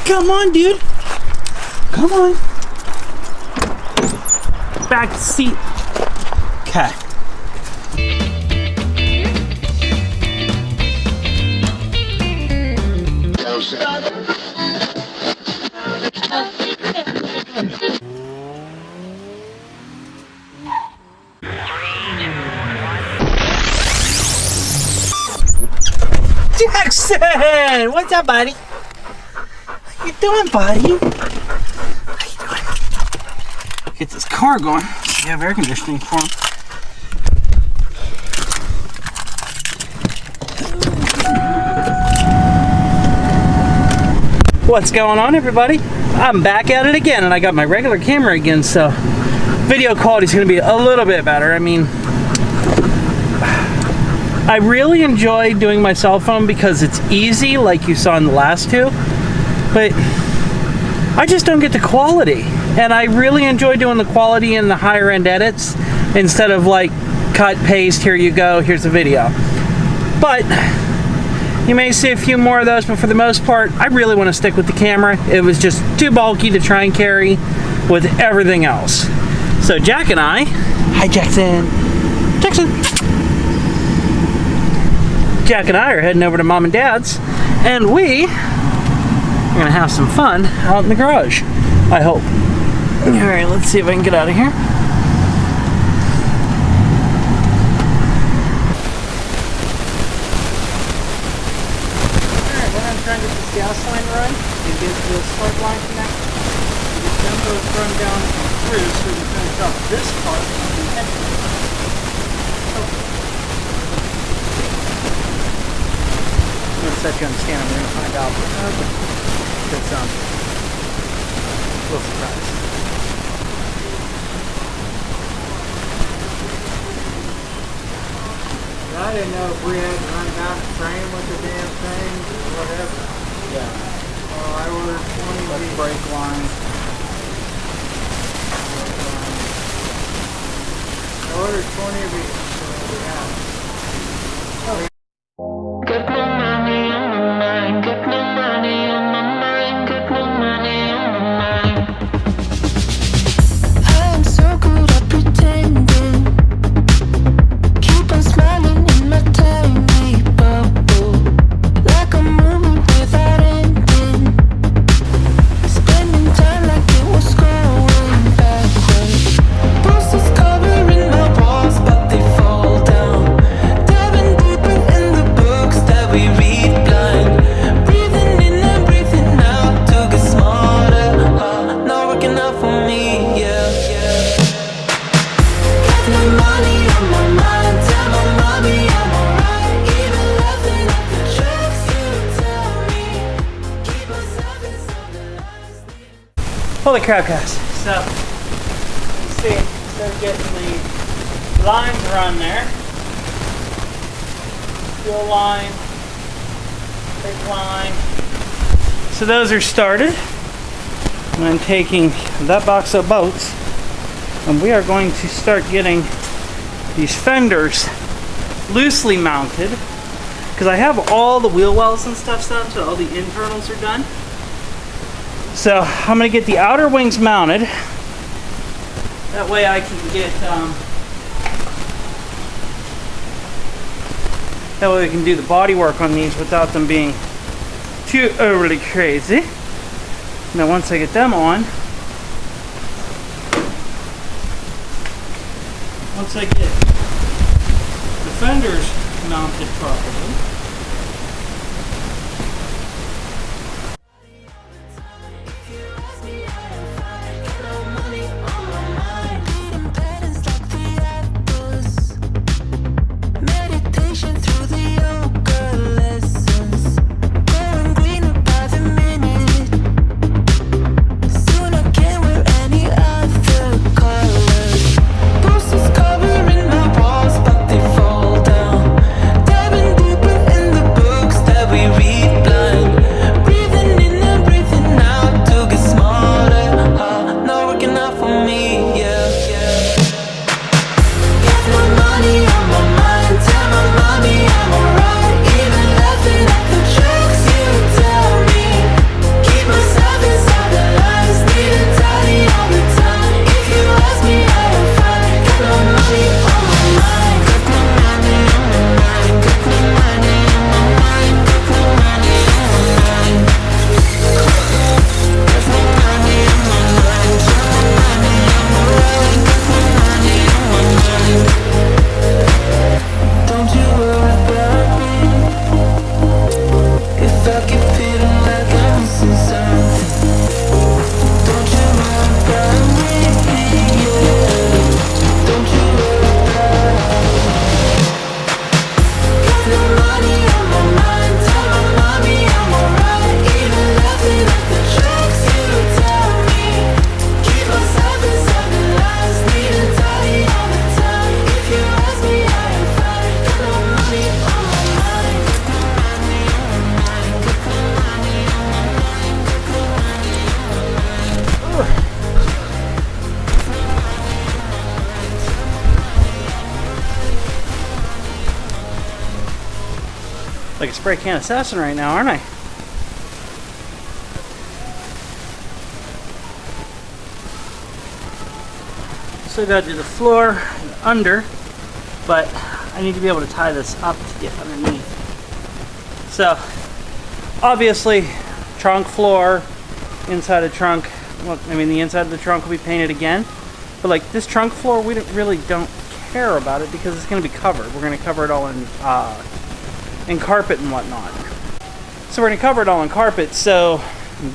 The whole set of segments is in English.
Come on, dude. Come on. Back seat. Okay. Jackson! What's up, buddy? How you doing, buddy? How you doing? Get this car going. You have air conditioning for him. What's going on, everybody? I'm back at it again, and I got my regular camera again, so video quality is going to be a little bit better. I mean, I really enjoy doing my cell phone because it's easy, like you saw in the last two, but I just don't get the quality. And I really enjoy doing the quality in the higher end edits instead of like cut, paste, here you go, here's the video. But you may see a few more of those, but for the most part, I really want to stick with the camera. It was just too bulky to try and carry with everything else. So Jack and I, hi Jackson, Jack and I are heading over to Mom and Dad's, and we are gonna have some fun out in the garage, I hope. All right, let's see if I can get out of here. Try and get this gas line run and get the spark line connected. Get them both run down through so we can finish up this part of the engine. I'm going to set you on the stand and we're going to find out. It's a little surprise. I didn't know if we had to run down the frame with the damn thing or whatever. Yeah. I ordered 20 of these brake lines. I ordered 20 of these. Got no money on my mind, got no money on my mind, got no money on my mind. I am so good at pretending. Keep on smiling in my tiny bubble, like a movie without ending. Spending time like it was going backwards. Posters covering my walls, but they fall down. Diving deeper in the books that we read blind. Breathing in and breathing out to get smarter. Not working out for me, yeah. Got no money on my mind. Tell my mommy I'm alright. Even laughing at the jokes you tell me. Keep myself inside the last. Holy crap, guys. So, you see, instead of getting the lines run there, fuel line, brake line. So those are started. And I'm taking that box of bolts, and we are going to start getting these fenders loosely mounted, because I have all the wheel wells and stuff done, so all the internals are done. So I'm going to get the outer wings mounted. That way I can get, that way we can do the body work on these without them being too overly crazy. Now once I get them on, once I get the fenders mounted properly, Covering my walls, but they fall down. Diving deeper in like a spray can assassin right now, aren't I? So I gotta do the floor and under, but I need to be able to tie this up to get underneath. So obviously trunk, floor, inside the trunk, well, I mean the inside of the trunk will be painted again, but like this trunk floor we really don't care about it because it's going to be covered. We're going to cover it all in carpet and whatnot. So we're going to cover it all in carpet. So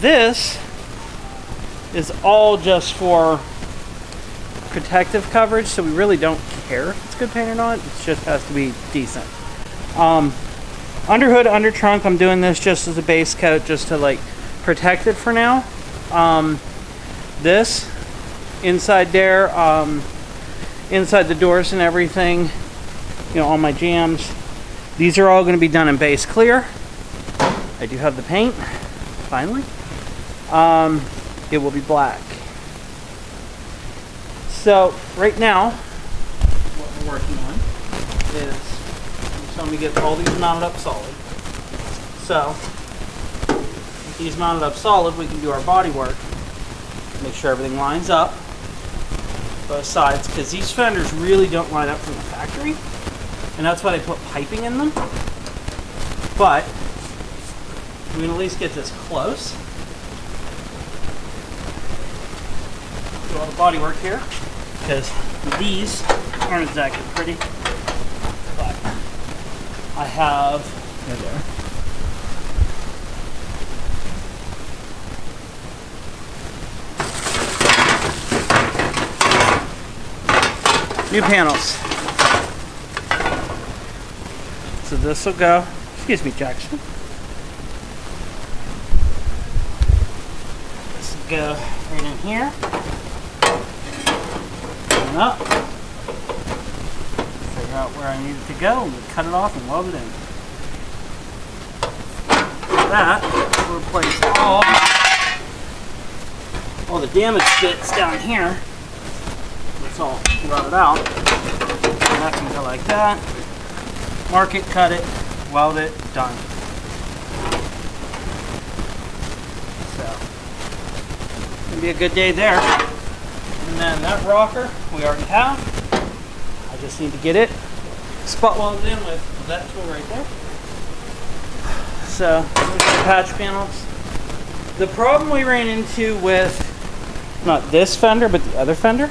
this is all just for protective coverage, so we really don't care if it's good paint or not. It just has to be decent. Under hood, under trunk, I'm doing this just as a base coat, just to like protect it for now. This inside there, inside the doors and everything, you know, all my jams, these are all going to be done in base clear. I do have the paint, finally. It will be black. So right now, what we're working on is, so let me get all these mounted up solid. So with these mounted up solid, we can do our body work, make sure everything lines up, both sides, because these fenders really don't line up from the factory, and that's why they put piping in them. But we can at least get this close. Do all the body work here, because these aren't exactly pretty, but I have, there they are. New panels. So this will go, excuse me, Jackson. This will go right in here. And up. Figure out where I need it to go and cut it off and weld it in. That will replace all the damaged bits down here. It's all rutted out. And that can go like that. Mark it, cut it, weld it, done. So, gonna be a good day there. And then that rocker we already have. I just need to get it spot welded in with that tool right there. So, there's the patch panels. The problem we ran into with not this fender, but the other fender,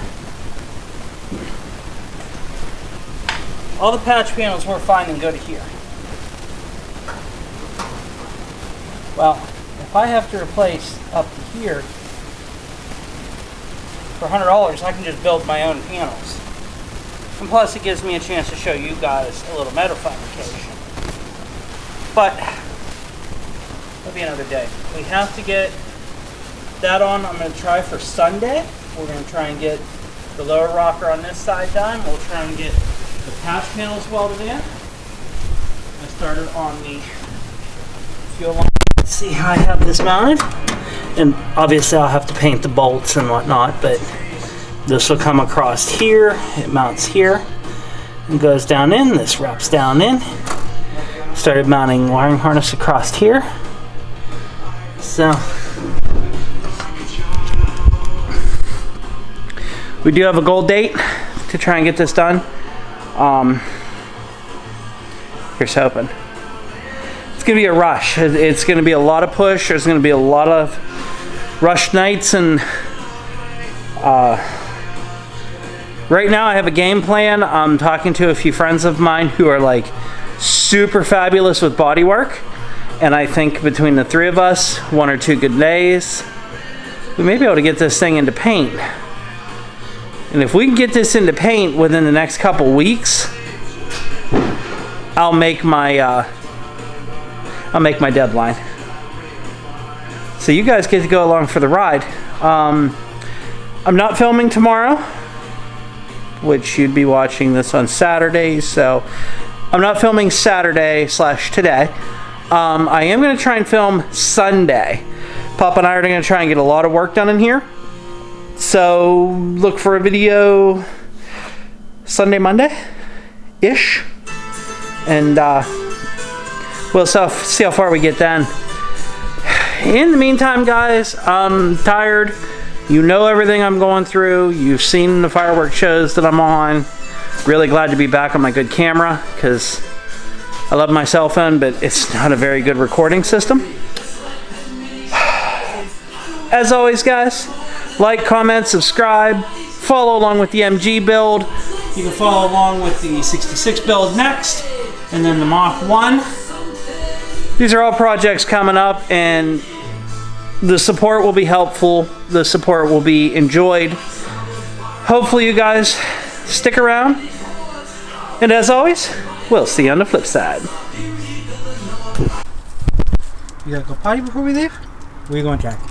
all the patch panels were fine and good here. Well, if I have to replace up to here, for $100, I can just build my own panels. And plus, it gives me a chance to show you guys a little metal fabrication. But, that'll be another day. We have to get that on. I'm going to try for Sunday. We're going to try and get the lower rocker on this side done. We'll try and get the patch panels welded in. I started on the fuel line. Let's see how I have this mounted. And obviously I'll have to paint the bolts and whatnot, but this will come across here. It mounts here and goes down in. This wraps down in. Started mounting wiring harness across here. So we do have a goal date to try and get this done. Here's hoping. It's gonna be a rush. It's gonna be a lot of push. There's gonna be a lot of rush nights, and right now I have a game plan. I'm talking to a few friends of mine who are like super fabulous with body work, and I think between the three of us, 1 or 2 good days, we may be able to get this thing into paint. And if we can get this into paint within the next couple weeks, I'll make my deadline. So you guys get to go along for the ride. I'm not filming tomorrow, which you'd be watching this on Saturday. So I'm not filming Saturday / today. I am going to try and film Sunday. Papa and I are going to try and get a lot of work done in here. So look for a video Sunday, Monday-ish. And we'll see how far we get then. In the meantime, guys, I'm tired. You know everything I'm going through. You've seen the fireworks shows that I'm on. Really glad to be back on my good camera because I love my cell phone, but it's not a very good recording system. As always, guys, like, comment, subscribe, follow along with the MG build. You can follow along with the 66 build next, and then the Mach 1. These are all projects coming up, and the support will be helpful. The support will be enjoyed. Hopefully you guys stick around. And as always, we'll see you on the flip side. You gotta go potty before we leave? Where you going, Jack?